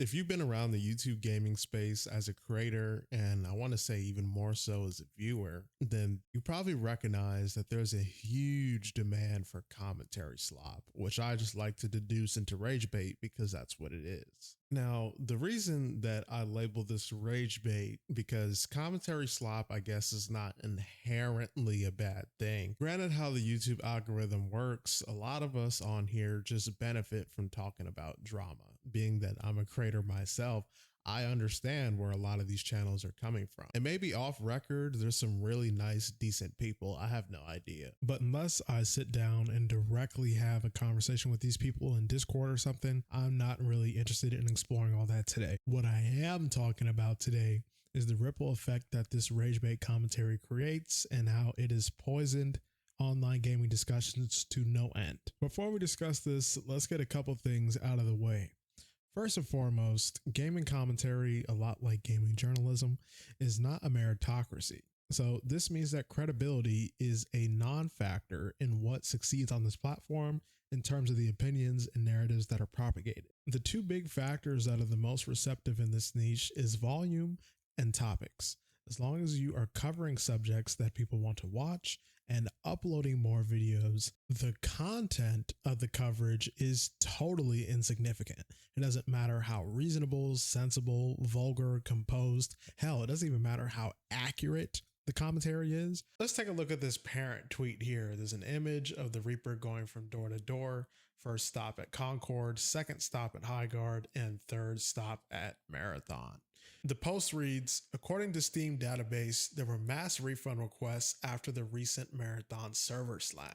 If you've been around the YouTube gaming space as a creator, and I want to say even more so as a viewer, then you probably recognize that there's a huge demand for commentary slop, which I just like to deduce into rage bait because that's what it is. Now, the reason that I label this rage bait, because commentary slop, I guess, is not inherently a bad thing. Granted, how the YouTube algorithm works, a lot of us on here just benefit from talking about drama. Being that I'm a creator myself, I understand where a lot of these channels are coming from. And maybe off record, there's some really nice, decent people. I have no idea. But unless I sit down and directly have a conversation with these people in Discord or something, I'm not really interested in exploring all that today. What I am talking about today is the ripple effect that this rage bait commentary creates and how it has poisoned online gaming discussions to no end. Before we discuss this, let's get a couple things out of the way. First and foremost, gaming commentary, a lot like gaming journalism, is not a meritocracy. So this means that credibility is a non-factor in what succeeds on this platform in terms of the opinions and narratives that are propagated. The two big factors that are the most receptive in this niche is volume and topics. As long as you are covering subjects that people want to watch and uploading more videos, the content of the coverage is totally insignificant. It doesn't matter how reasonable, sensible, vulgar, composed, hell, it doesn't even matter how accurate the commentary is. Let's take a look at this parent tweet here. There's an image of the Reaper going from door to door. First stop at Concord, second stop at Highguard, and third stop at Marathon. The post reads, according to Steam database, there were mass refund requests after the recent Marathon server slam.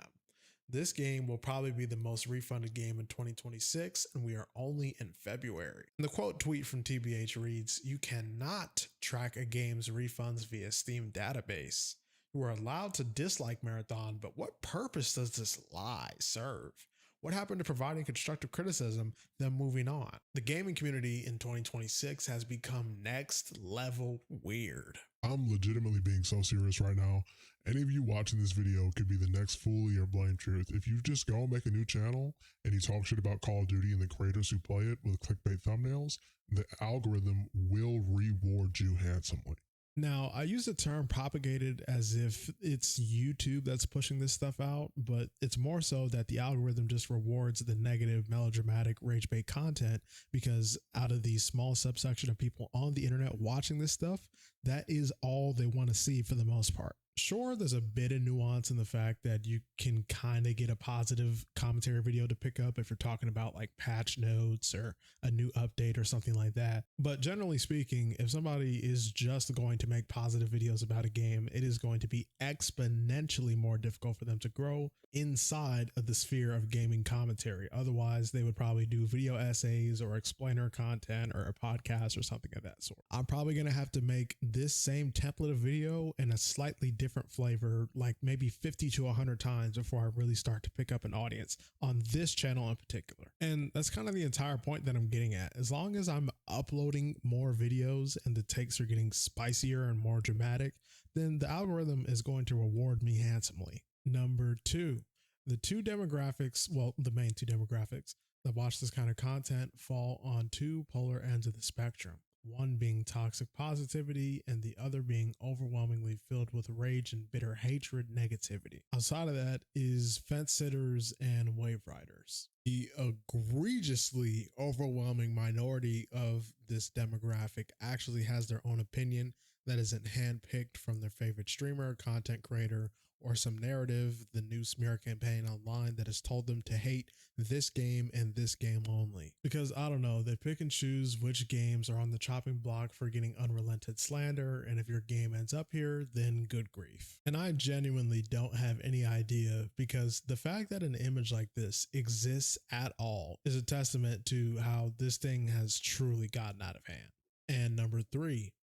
This game will probably be the most refunded game in 2026, and we are only in February. And the quote tweet from TBH reads, you cannot track a game's refunds via Steam database. You are allowed to dislike Marathon, but what purpose does this lie serve? What happened to providing constructive criticism, then moving on? The gaming community in 2026 has become next level weird. I'm legitimately being so serious right now. Any of you watching this video could be the next Fully or Blame Truth. If you just go and make a new channel and you talk shit about Call of Duty and the creators who play it with clickbait thumbnails, the algorithm will reward you handsomely. Now, I use the term propagated as if it's YouTube that's pushing this stuff out, but it's more so that the algorithm just rewards the negative, melodramatic, rage bait content because out of the small subsection of people on the internet watching this stuff, that is all they want to see for the most part. Sure, there's a bit of nuance in the fact that you can kind of get a positive commentary video to pick up if you're talking about like patch notes or a new update or something like that. But generally speaking, if somebody is just going to make positive videos about a game, it is going to be exponentially more difficult for them to grow inside of the sphere of gaming commentary. Otherwise, they would probably do video essays or explainer content or a podcast or something of that sort. I'm probably going to have to make this same template of video in a slightly different flavor, like maybe 50 to 100 times before I really start to pick up an audience on this channel in particular. And that's kind of the entire point that I'm getting at. As long as I'm uploading more videos and the takes are getting spicier and more dramatic, then the algorithm is going to reward me handsomely. Number two, the main two demographics that watch this kind of content fall on two polar ends of the spectrum. One being toxic positivity and the other being overwhelmingly filled with rage and bitter hatred negativity. Outside of that is fence sitters and wave riders. The egregiously overwhelming minority of this demographic actually has their own opinion that isn't handpicked from their favorite streamer, content creator, or some narrative, the new smear campaign online that has told them to hate this game and this game only. Because I don't know, they pick and choose which games are on the chopping block for getting unrelented slander, and if your game ends up here, then good grief. And I genuinely don't have any idea, because the fact that an image like this exists at all is a testament to how this thing has truly gotten out of hand. And number three,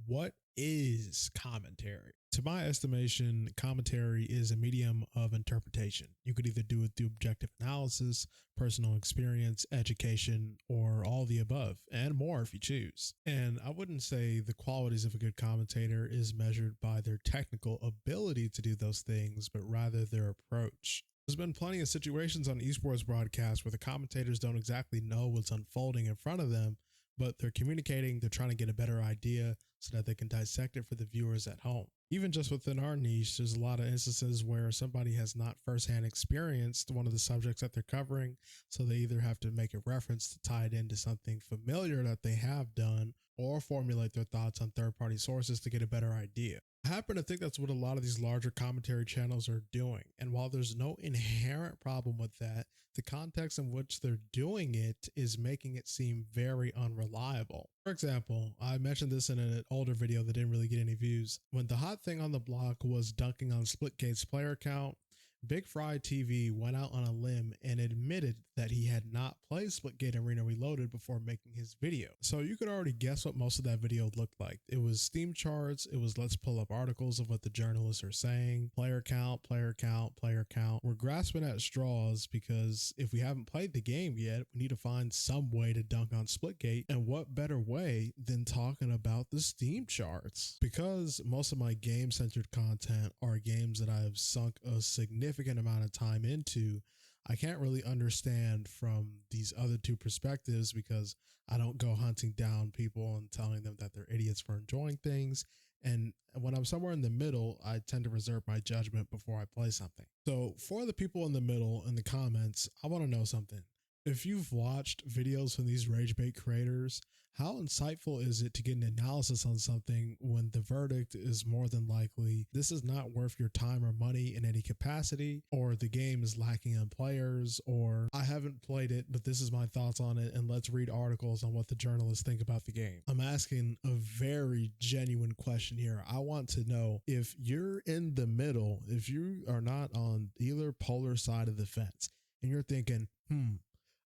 what is commentary? To my estimation, commentary is a medium of interpretation. You could either do it through objective analysis, personal experience, education, or all the above, and more if you choose. And I wouldn't say the qualities of a good commentator is measured by their technical ability to do those things, but rather their approach. There's been plenty of situations on esports broadcasts where the commentators don't exactly know what's unfolding in front of them, but they're communicating, they're trying to get a better idea so that they can dissect it for the viewers at home. Even just within our niche, there's a lot of instances where somebody has not firsthand experienced one of the subjects that they're covering, so they either have to make a reference to tie it into something familiar that they have done, or formulate their thoughts on third-party sources to get a better idea. I happen to think that's what a lot of these larger commentary channels are doing, and while there's no inherent problem with that, the context in which they're doing it is making it seem very unreliable. For example, I mentioned this in an older video that didn't really get any views. When the hot thing on the block was dunking on Splitgate's player count, Big Fry TV went out on a limb and admitted that he had not played Splitgate Arena Reloaded before making his video. So you could already guess what most of that video looked like. It was Steam charts, it was let's pull up articles of what the journalists are saying, player count, player count, player count. We're grasping at straws because if we haven't played the game yet, we need to find some way to dunk on Splitgate, and what better way than talking about the Steam charts? Because most of my game-centered content are games that I've sunk a significant amount of time into, I can't really understand from these other two perspectives because I don't go hunting down people and telling them that they're idiots for enjoying things. And when I'm somewhere in the middle, I tend to reserve my judgment before I play something. So for the people in the middle in the comments, I want to know something. If you've watched videos from these rage bait creators, how insightful is it to get an analysis on something when the verdict is more than likely this is not worth your time or money in any capacity, or the game is lacking in players, or I haven't played it but this is my thoughts on it and let's read articles on what the journalists think about the game? I'm asking a very genuine question here. I want to know if you're in the middle, if you are not on either polar side of the fence and you're thinking,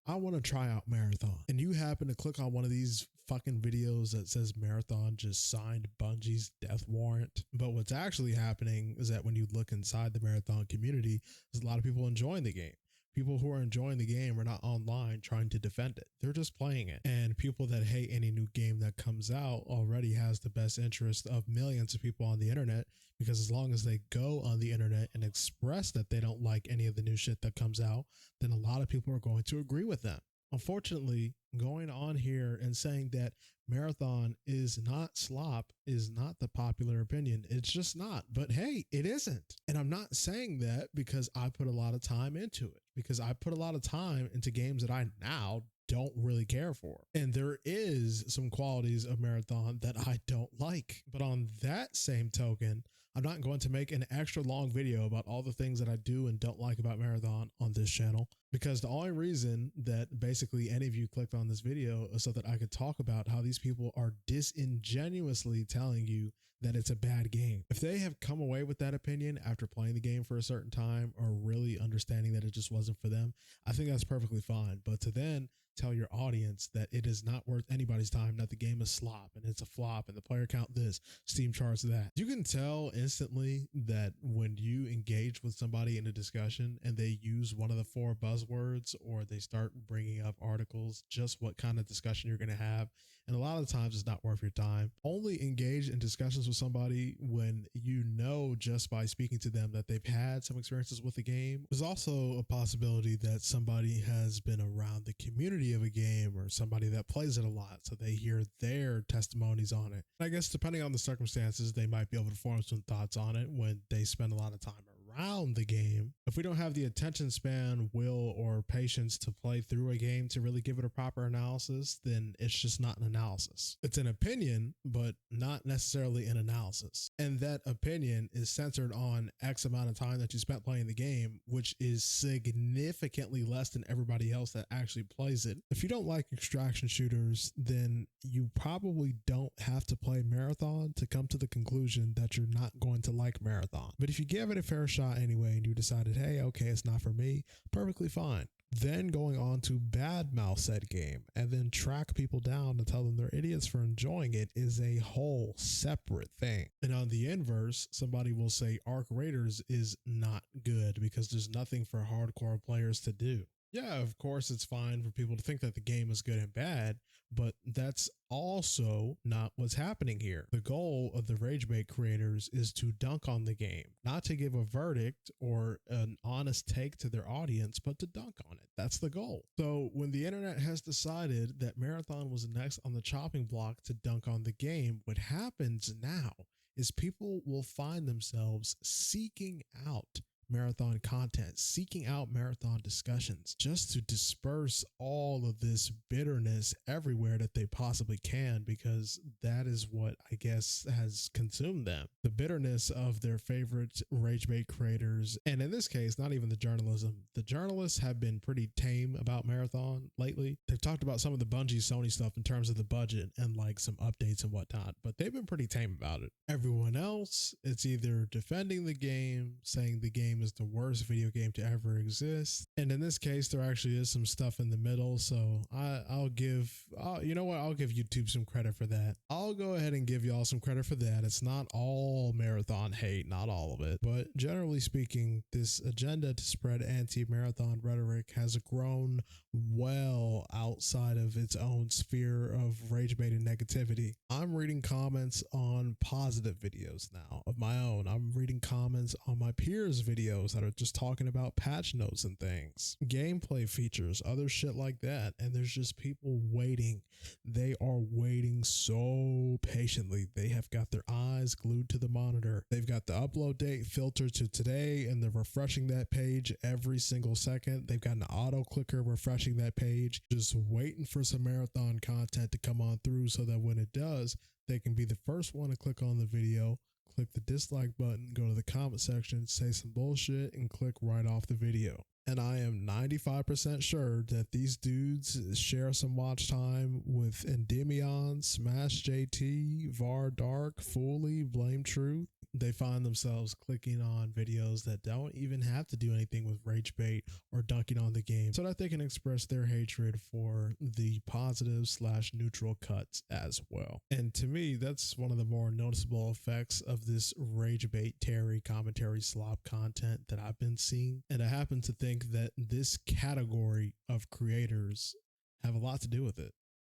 I want to try out Marathon, and you happen to click on one of these fucking videos that says Marathon just signed Bungie's death warrant. But what's actually happening is that when you look inside the Marathon community, there's a lot of people enjoying the game. People who are enjoying the game are not online trying to defend it. They're just playing it. And people that hate any new game that comes out already has the best interest of millions of people on the internet, because as long as they go on the internet and express that they don't like any of the new shit that comes out, then a lot of people are going to agree with them. Unfortunately, going on here and saying that Marathon is not slop is not the popular opinion. It's just not. But hey, it isn't. And I'm not saying that because I put a lot of time into it, because I put a lot of time into games that I now don't really care for. And there is some qualities of Marathon that I don't like. But on that same token, I'm not going to make an extra long video about all the things that I do and don't like about Marathon on this channel, because the only reason that basically any of you clicked on this video is so that I could talk about how these people are disingenuously telling you that it's a bad game. If they have come away with that opinion after playing the game for a certain time or really understanding that it just wasn't for them, I think that's perfectly fine. But to then tell your audience that it is not worth anybody's time, that the game is slop and it's a flop and the player count this, Steam charts that. You can tell instantly that when you engage with somebody in a discussion and they use one of the 4 buzzwords, or they start bringing up articles, just what kind of discussion you're going to have. And a lot of the times it's not worth your time. Only engage in discussions with somebody when you know just by speaking to them that they've had some experiences with the game. There's also a possibility that somebody has been around the community of a game, or somebody that plays it a lot, so they hear their testimonies on it. I guess depending on the circumstances, they might be able to form some thoughts on it when they spend a lot of time around the game. If we don't have the attention span, will, or patience to play through a game to really give it a proper analysis, then it's just not an analysis. It's an opinion, but not necessarily an analysis. And that opinion is centered on X amount of time that you spent playing the game, which is significantly less than everybody else that actually plays it. If you don't like extraction shooters, then you probably don't have to play Marathon to come to the conclusion that you're not going to like Marathon. But if you give it a fair shot anyway and you decided, hey, okay, it's not for me, perfectly fine. Then going on to badmouth said game and then track people down to tell them they're idiots for enjoying it is a whole separate thing. And on the inverse, somebody will say Arc Raiders is not good because there's nothing for hardcore players to do. Yeah, of course, it's fine for people to think that the game is good and bad, but that's also not what's happening here. The goal of the rage bait creators is to dunk on the game, not to give a verdict or an honest take to their audience, but to dunk on it. That's the goal. So when the internet has decided that Marathon was next on the chopping block to dunk on the game, what happens now is people will find themselves seeking out Marathon content, seeking out Marathon discussions just to disperse all of this bitterness everywhere that they possibly can, because that is what I guess has consumed them. The bitterness of their favorite rage bait creators. And in this case, not even the journalism. The journalists have been pretty tame about Marathon lately. They've talked about some of the Bungie Sony stuff in terms of the budget and like some updates and whatnot, but they've been pretty tame about it. Everyone else, it's either defending the game, saying the game is the worst video game to ever exist. And in this case, there actually is some stuff in the middle. So I'll give YouTube some credit for that. I'll go ahead and give y'all some credit for that. It's not all Marathon hate, not all of it. But generally speaking, this agenda to spread anti-Marathon rhetoric has grown well outside of its own sphere of rage bait and negativity. I'm reading comments on positive videos now of my own. I'm reading comments on my peers' videos that are just talking about patch notes and things, gameplay features, other shit like that. And there's just people waiting. They are waiting so patiently. They have got their eyes glued to the monitor. They've got the upload date filtered to today, and they're refreshing that page every single second. They've got an auto clicker refreshing that page, just waiting for some Marathon content to come on through so that when it does, they can be the first one to click on the video, click the dislike button, go to the comment section, say some bullshit, and click right off the video. And I am 95% sure that these dudes share some watch time with Endymion, Smash JT, Var Dark, Fully, Blame Truth. They find themselves clicking on videos that don't even have to do anything with rage bait or dunking on the game so that they can express their hatred for the positive/neutral cuts as well. And to me, that's one of the more noticeable effects of this rage bait Terry commentary slop content that I've been seeing. And I happen to think that this category of creators have a lot to do with it.